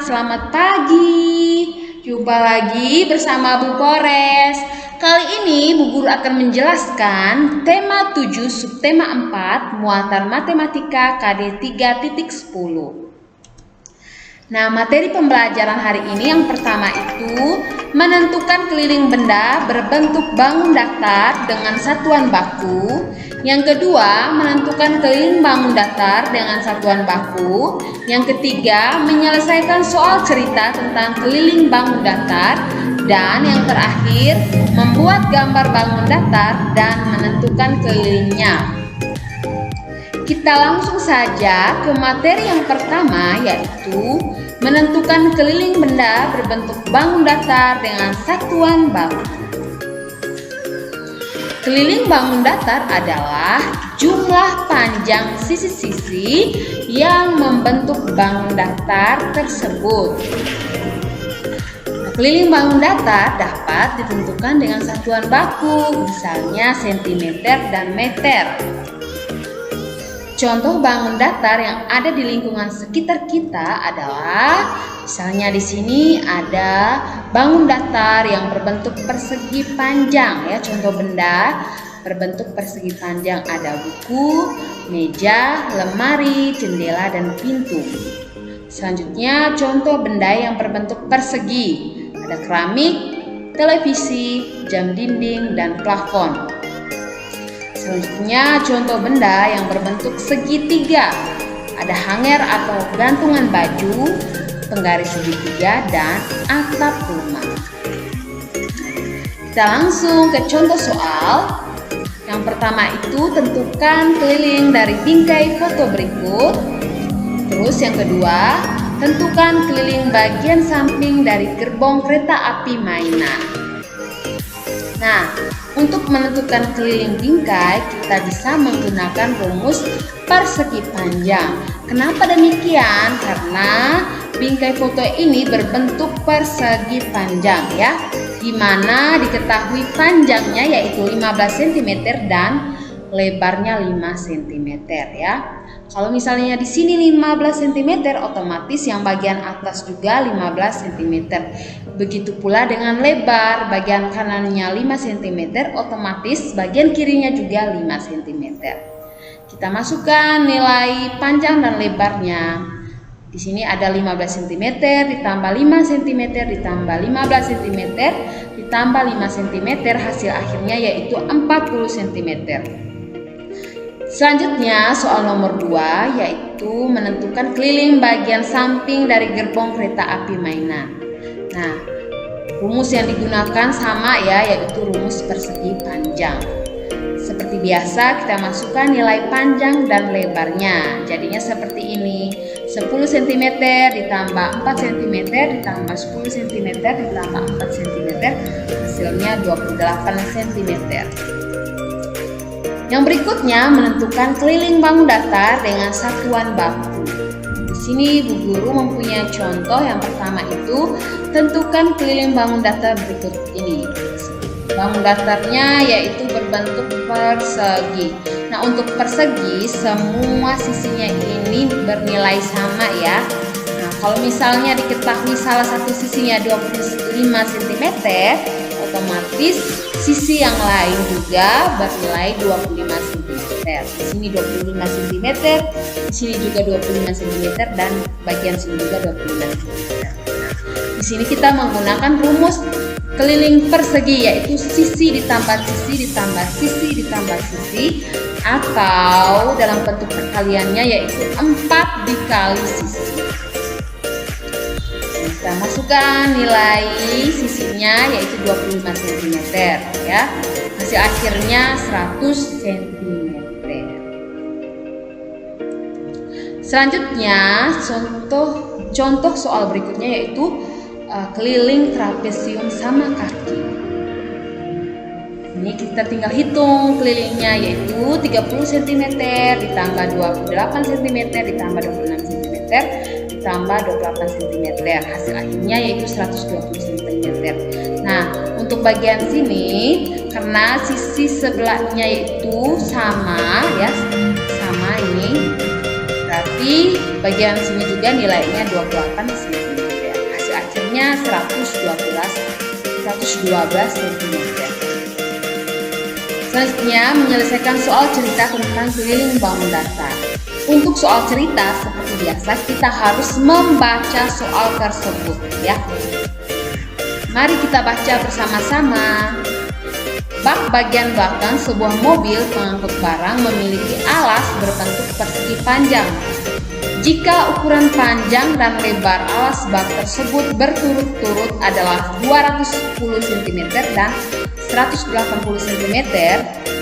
selamat pagi. Jumpa lagi bersama Bu Kores. Kali ini Bu Guru akan menjelaskan tema 7 subtema 4 muatan matematika KD 3.10. Nah, materi pembelajaran hari ini yang pertama itu menentukan keliling benda berbentuk bangun datar dengan satuan baku. Yang kedua, menentukan keliling bangun datar dengan satuan baku. Yang ketiga, menyelesaikan soal cerita tentang keliling bangun datar. Dan yang terakhir, membuat gambar bangun datar dan menentukan kelilingnya. Kita langsung saja ke materi yang pertama, yaitu menentukan keliling benda berbentuk bangun datar dengan satuan baku. Keliling bangun datar adalah jumlah panjang sisi-sisi yang membentuk bangun datar tersebut. Keliling bangun datar dapat ditentukan dengan satuan baku, misalnya cm dan meter. Contoh bangun datar yang ada di lingkungan sekitar kita adalah, misalnya di sini ada bangun datar yang berbentuk persegi panjang, ya. Contoh benda berbentuk persegi panjang ada buku, meja, lemari, jendela, dan pintu. Selanjutnya contoh benda yang berbentuk persegi ada keramik, televisi, jam dinding, dan plafon. Selanjutnya contoh benda yang berbentuk segitiga ada hanger atau gantungan baju, penggaris segitiga, dan atap rumah. Kita langsung ke contoh soal. Yang pertama itu tentukan keliling dari bingkai foto berikut. Terus yang kedua, tentukan keliling bagian samping dari gerbong kereta api mainan. Nah, untuk menentukan keliling bingkai, kita bisa menggunakan rumus persegi panjang. Kenapa demikian? Karena bingkai foto ini berbentuk persegi panjang, ya. Di mana diketahui panjangnya yaitu 15 cm dan lebarnya 5 cm, ya. Kalau misalnya di sini 15 cm, otomatis yang bagian atas juga 15 cm. Begitu pula dengan lebar, bagian kanannya 5 cm, otomatis bagian kirinya juga 5 cm. Kita masukkan nilai panjang dan lebarnya. Di sini ada 15 cm ditambah 5 cm ditambah 15 cm ditambah 5 cm, hasil akhirnya yaitu 40 cm. Selanjutnya soal nomor 2, yaitu menentukan keliling bagian samping dari gerbong kereta api mainan. Nah, rumus yang digunakan sama, ya, yaitu rumus persegi panjang. Seperti biasa kita masukkan nilai panjang dan lebarnya. Jadinya seperti ini, 10 cm ditambah 4 cm ditambah 10 cm ditambah 4 cm, hasilnya 28 cm. Yang berikutnya menentukan keliling bangun datar dengan satuan baku. Di sini Bu Guru mempunyai contoh. Yang pertama itu tentukan keliling bangun datar berikut ini. Bangun datarnya yaitu berbentuk persegi. Nah, untuk persegi semua sisinya ini bernilai sama, ya. Nah, kalau misalnya diketahui salah satu sisinya 25 cm, otomatis sisi yang lain juga bernilai 25 cm. Di sini 25 cm, di sini juga 25 cm, dan bagian sini juga 25 cm. Nah, di sini kita menggunakan rumus keliling persegi, yaitu sisi ditambah sisi ditambah sisi ditambah sisi, atau dalam bentuk perkaliannya yaitu 4 dikali sisi. Kita masukkan nilai sisinya yaitu 25 cm, ya. Hasil akhirnya 100 cm. Selanjutnya contoh soal berikutnya yaitu keliling trapesium sama kaki. Ini kita tinggal hitung kelilingnya yaitu 30 cm ditambah 28 cm ditambah 26 cm ditambah 28 cm. Hasil akhirnya yaitu 120 cm. Nah, untuk bagian sini karena sisi sebelahnya yaitu sama, ya, sama ini. Berarti bagian sini juga nilainya 28 cm. cm-nya 112 cm. Selanjutnya, menyelesaikan soal cerita tentang keliling bangun datar. Untuk soal cerita, seperti biasa, kita harus membaca soal tersebut, ya. Mari kita baca bersama-sama. Bak bagian belakang sebuah mobil pengangkut barang memiliki alas berbentuk persegi panjang. Jika ukuran panjang dan lebar alas bak tersebut berturut-turut adalah 210 cm dan 180 cm,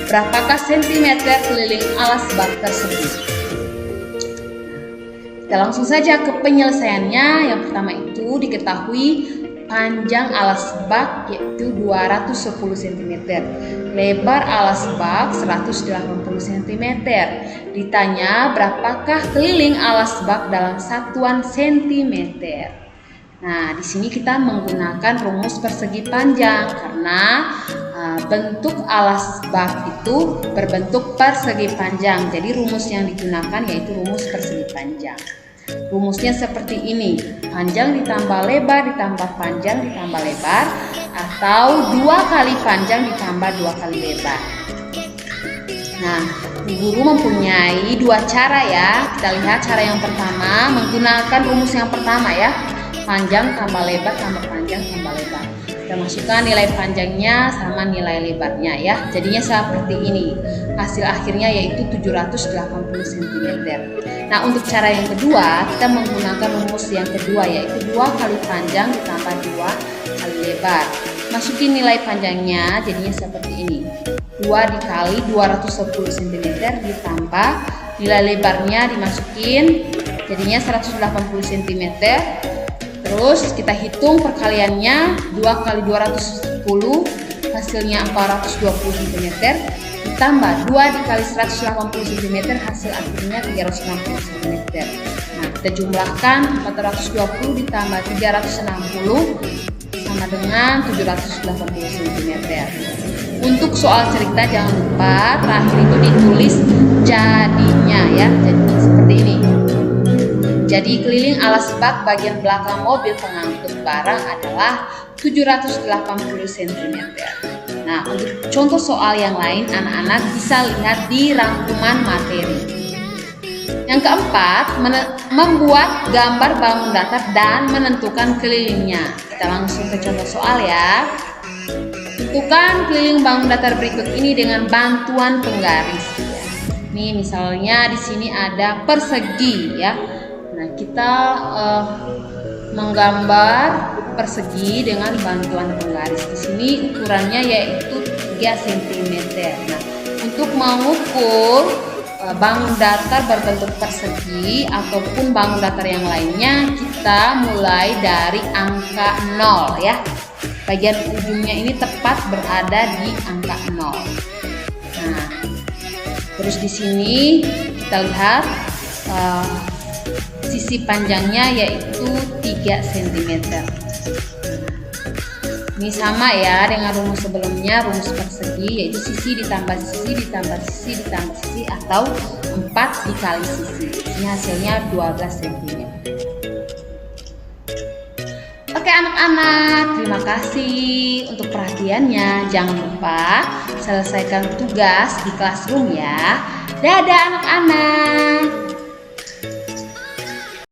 berapakah sentimeter keliling alas bak tersebut? Kita langsung saja ke penyelesaiannya. Yang pertama itu diketahui panjang alas bak yaitu 210 cm, lebar alas bak 180 cm. Ditanya berapakah keliling alas bak dalam satuan sentimeter. Nah, di sini kita menggunakan rumus persegi panjang karena bentuk alas bak itu berbentuk persegi panjang. Jadi rumus yang digunakan yaitu rumus persegi panjang. Rumusnya seperti ini: panjang ditambah lebar ditambah panjang ditambah lebar, atau 2 kali panjang ditambah 2 kali lebar. Nah, guru mempunyai 2 cara ya. Kita lihat cara yang pertama menggunakan rumus yang pertama ya. Panjang tambah lebar tambah panjang tambah lebar. Kita masukkan nilai panjangnya sama nilai lebarnya ya. Jadinya seperti ini. Hasil akhirnya yaitu 780 cm. Nah, untuk cara yang kedua, kita menggunakan rumus yang kedua yaitu 2 kali panjang ditambah 2 kali lebar. Masukin nilai panjangnya jadinya seperti ini. 2 dikali 210 cm ditambah nilai lebarnya dimasukin jadinya 180 cm. Terus kita hitung perkaliannya, 2 kali 210 hasilnya 420 cm ditambah 2 dikali 180 cm hasil akhirnya 360 cm. Nah, kita jumlahkan 420 ditambah 360 sama dengan 780 cm. Untuk soal cerita jangan lupa terakhir itu ditulis jadinya ya. Jadi seperti ini. Jadi keliling alas bak bagian belakang mobil pengangkut barang adalah 780 cm. Nah, untuk contoh soal yang lain anak-anak bisa lihat di rangkuman materi. Yang keempat, membuat gambar bangun datar dan menentukan kelilingnya. Kita langsung ke contoh soal ya. Tentukan keliling bangun datar berikut ini dengan bantuan penggaris. Nih misalnya di sini ada persegi ya. Nah, kita menggambar persegi dengan bantuan penggaris. Di sini ukurannya yaitu 3 cm. Nah, untuk mengukur bangun datar berbentuk persegi ataupun bangun datar yang lainnya, kita mulai dari angka 0 ya. Bagian ujungnya ini tepat berada di angka 0. Nah, terus di sini kita lihat sisi panjangnya yaitu 3 cm. Ini sama ya dengan rumus sebelumnya, rumus persegi yaitu sisi ditambah sisi ditambah sisi ditambah sisi atau 4 dikali sisi. Ini hasilnya 12 cm. Oke anak-anak, terima kasih untuk perhatiannya. Jangan lupa selesaikan tugas di classroom ya. Dadah anak-anak.